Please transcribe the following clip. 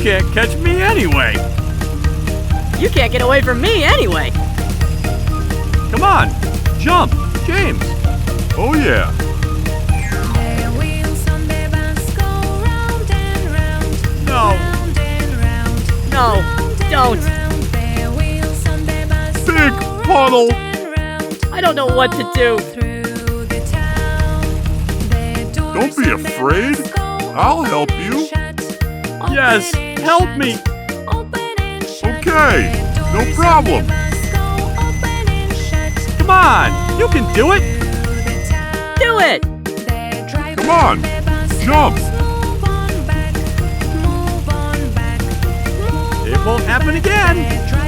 can't catch me anyway. You can't get away from me anyway. Come on, jump, James. Oh yeah. Their wheels on their bus go round and round. No. Round and round. No, Round and don't. round. Their wheels on their bus Big go round Puddle. and round. I don't know what to do. Through the town. Their doors Don't be on their afraid. bus go I'll open help and you. shut. Yes, Open and help shut. me. Open and shut. Okay, Their no doors on problem. their bus go open and shut. Come on, you can do it. Through the town. Do it. Their driver Come on, and their bus jump. goes, move on back, move on back, move It won't on happen back. again. Their driver